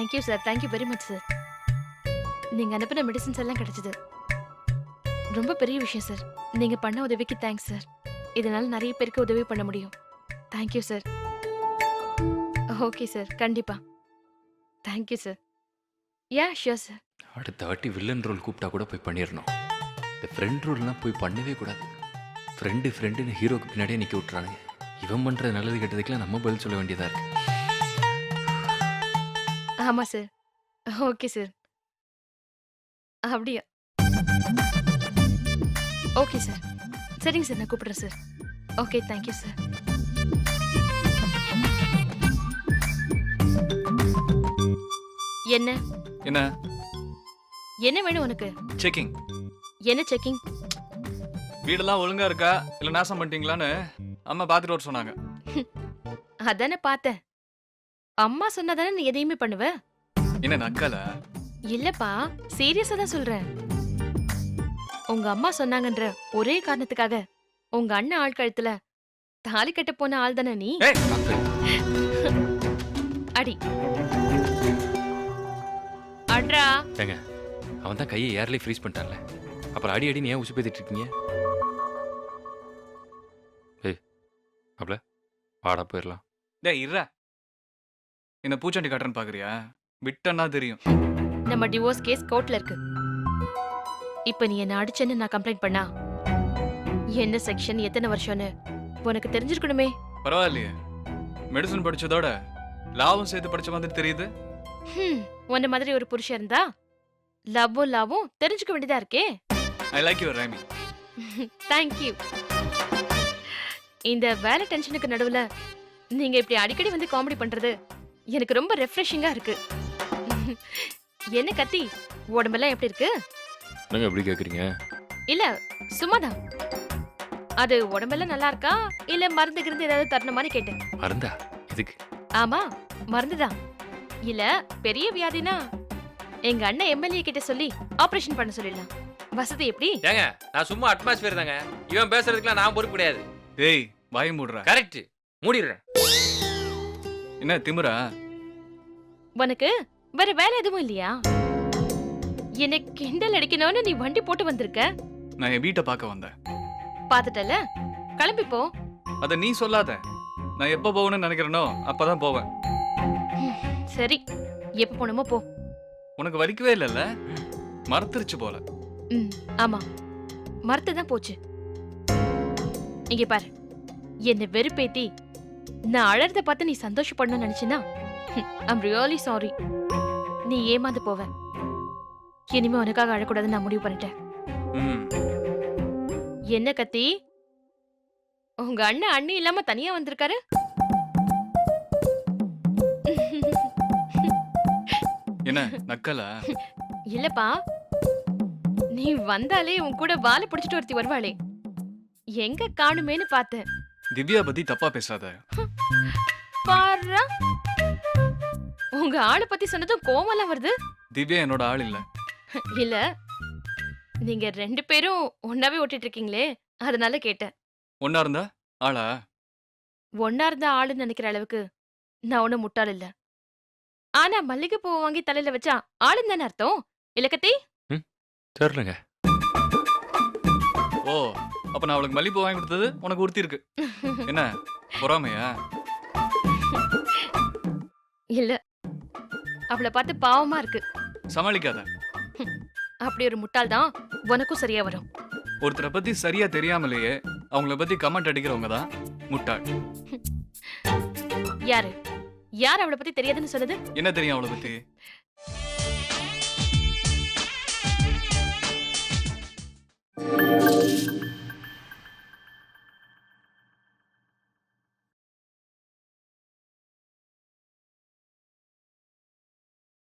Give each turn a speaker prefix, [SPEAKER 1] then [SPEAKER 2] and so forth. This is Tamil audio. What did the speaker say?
[SPEAKER 1] Thank you sir, thank you very much sir. நீங்க அனுப்பின மெடிசின்ஸ் எல்லாம் கிடைச்சது. ரொம்ப பெரிய விஷயம் சார். நீங்க பண்ண உதவிக்கு தேங்க்ஸ் சார். இதனால நிறைய பேருக்கு உதவி பண்ண முடியும். Thank you sir. ஓகே சார், கண்டிப்பா. Thank you sir. Yeah sure sir.
[SPEAKER 2] அடுத்த வாட்டி வில்லன் ரோல் கூப்பிட்டா கூட போய் பண்ணிடணும். இந்த ஃப்ரெண்ட் ரோல்லாம் போய் பண்ணவே கூடாது. ஃப்ரெண்டுன்னு ஹீரோக்கு பின்னாடியே நிற்க விட்டுறானுங்க. இவன் பண்ணுற நல்லது கெட்டதுக்கெல்லாம் நம்ம பதில் சொல்ல வேண்டியதாக இருக்கு.
[SPEAKER 1] ஆமா சார். Okay sir. அப்படியா? Okay sir. சரிங்க சார், நான் கூப்பிடுறேன் சார். Okay, thank you sir. என்ன
[SPEAKER 3] என்ன
[SPEAKER 1] என்ன வேணும் உனக்கு?
[SPEAKER 3] செக்கிங்.
[SPEAKER 1] என்ன செக்கிங்?
[SPEAKER 3] வீடெல்லாம் ஒழுங்கா இருக்கா இல்ல நாசம் பண்ணிட்டீங்களான்னு அம்மா பாத்துட்டு வர சொன்னாங்க.
[SPEAKER 1] அதானே பார்த்தேன். அம்மா சொன்னாதானே நீ எதையுமே பண்ணுவ?
[SPEAKER 3] என்ன நக்கல?
[SPEAKER 1] இல்லப்பா, சீரியஸா தான் சொல்றேன். உங்க அம்மா சொன்னாங்கன்ற ஒரே காரணத்துக்காக உங்க அண்ணன் ஆள் கழுத்துல தாலி கட்ட போன ஆள் தானே நீ?
[SPEAKER 3] ஏய்,
[SPEAKER 1] அடி அட்ரா.
[SPEAKER 2] ஏங்க, அவன் தான் கையை ஏர்லி ஃப்ரீஸ் பண்ணிட்டான்ல, அப்புறம் அடி அடின்னு ஏன் உசு பேத்திட்டு இருக்கீங்க? ஏய் அப்பல வாடா போயிடலாம்.
[SPEAKER 3] டேய் இருடா. என்ன பூச்சாண்டி காட்டுறேன்னு பாக்குறியா? விட்டன்னா தெரியும்.
[SPEAKER 1] நம்ம டிவோர்ஸ் கேஸ் கோர்ட்ல இருக்கு. இப்ப நீ என்ன அடிச்சேன்னு நான் கம்ப்ளைண்ட் பண்ணா என்ன செக்ஷன், எத்தனை வருஷம்னு உனக்கு தெரிஞ்சிருக்கணுமே.
[SPEAKER 3] பரவாயில்லையே, மெடிசன் படிச்சதோட லாவும் சேர்த்து படிச்ச மாதிரி தெரியுது.
[SPEAKER 1] உன்ன மாதிரி ஒரு புருஷன் இருந்தா லாவும் தெரிஞ்சுக்க வேண்டியதா இருக்கே.
[SPEAKER 3] I like your rhyming.
[SPEAKER 1] Thank you. இந்த வேலை டென்ஷனுக்கு நடுவுல நீங்க இப்படி அடிக்கடி வந்து காமெடி பண்றது எனக்கு ரொம்ப ரெஃப்ரெஷிங்கா இருக்கு. என்ன கத்தி, உடம்பெல்லாம் எப்படி இருக்கு?
[SPEAKER 2] என்னங்க எப்படி கேட்குறீங்க?
[SPEAKER 1] இல்ல, சும்மாதான். அது உடம்பெல்லாம் நல்லா இருக்கா இல்ல மருந்து கிருந்து ஏதாவது தரணுமான்னு கேட்டேன்.
[SPEAKER 2] மருந்தா? எதுக்கு?
[SPEAKER 1] ஆமா, மருந்துதான். இல்ல பெரிய வியாதினா எங்க அண்ணன் எம்எல்ஏ கிட்ட சொல்லி ஆபரேஷன் பண்ண சொல்லிடலாம். வசதி எப்படி?
[SPEAKER 2] ஏங்க, நான் சும்மா அட்மாஸ்பியர் தாங்க. இவன் பேசுறதுக்குலாம் நான் பொறுப்பு கிடையாது.
[SPEAKER 3] ஏய் வாய் மூடுறா.
[SPEAKER 2] கரெக்ட், மூடிடுறேன்.
[SPEAKER 3] என்ன திமிரா?
[SPEAKER 1] உனக்கு வேற வேலை எதுவும் இல்லையா? எனக்கு கிண்டல் அடிக்கணும்னு நீ வண்டி போட்டு வந்திருக்க.
[SPEAKER 3] நான் என் வீட்டை பார்க்க வந்தேன்.
[SPEAKER 1] பாத்துட்டல, கிளம்பி போ.
[SPEAKER 3] அத நீ சொல்லாத. நான் எப்ப போகணும்னு நினைக்கிறேனோ அப்பதான் போவேன்.
[SPEAKER 1] சரி, எப்ப போணுமோ போ.
[SPEAKER 3] உனக்கு வலிக்கவே இல்லைல்ல? மறந்துருச்சு போல.
[SPEAKER 1] ஆமா, மறந்துதான் போச்சு. இங்க பாரு, என்ன வெறுப்பேத்தி நான் அழறத பார்த்து நீ சந்தோஷப்படணும்னு நினைச்சினா ஐம் ரியலி சாரி. நீ ஏமாந்து போவ. இனிமே உனக்காக அழக்கூடாதுன்னு நான் முடிவு பண்ணிட்டேன். என்ன கத்தி, உங்க அண்ணன் அண்ணி இல்லாம தனியா வந்திருக்காரு?
[SPEAKER 3] என்ன நக்கலா?
[SPEAKER 1] இல்லப்பா, நீ வந்தாலே உன் கூட வாலை பிடிச்சிட்டு ஒருத்தி வருவாளே, எங்க காணுமேன்னு பார்த்தேன்.
[SPEAKER 3] திவ்யா பத்தி தப்பா பேசாத.
[SPEAKER 1] பாருடா, உங்க ஆளை பத்தி சொன்னதும் கோவம்லாம் வருது.
[SPEAKER 3] திவ்யா என்னோட ஆள் இல்ல.
[SPEAKER 1] இல்ல, நீங்க ரெண்டு பேரும் ஒன்னாவே ஓட்டிட்டு இருக்கீங்களே, அதனால கேட்டேன்.
[SPEAKER 3] ஒன்னா இருந்தா ஆளா?
[SPEAKER 1] ஒன்னா இருந்தா ஆளுன்னு நினைக்கிற அளவுக்கு நான் ஒண்ணும் முட்டாள் இல்ல. ஆனா மல்லிகை பூ வாங்கி தலையில வச்சா ஆளுன்னு தானே அர்த்தம்? இலக்கத்தி
[SPEAKER 2] தெரியலங்க.
[SPEAKER 3] ஓ, அப்ப நான் அவளுக்கு மல்லிப்பூ வாங்கி கொடுத்தது உனக்கு உறுத்தி இருக்கு. என்ன பொறாமையா?
[SPEAKER 1] இல்ல, அவளை பார்த்து பாவமா இருக்கு.
[SPEAKER 3] சமாளிக்காத.
[SPEAKER 1] அப்படி ஒரு முட்டாள் தான் உனக்கும் சரியா வரும்.
[SPEAKER 3] ஒருத்தரை பத்தி சரியா தெரியாமலேயே அவங்கள பத்தி கமெண்ட் அடிக்கிறவங்க தான் முட்டாள்.
[SPEAKER 1] யாரு யார் அவளை பத்தி தெரியாதுன்னு சொன்னது?
[SPEAKER 3] என்ன தெரியும் அவளை பத்தி?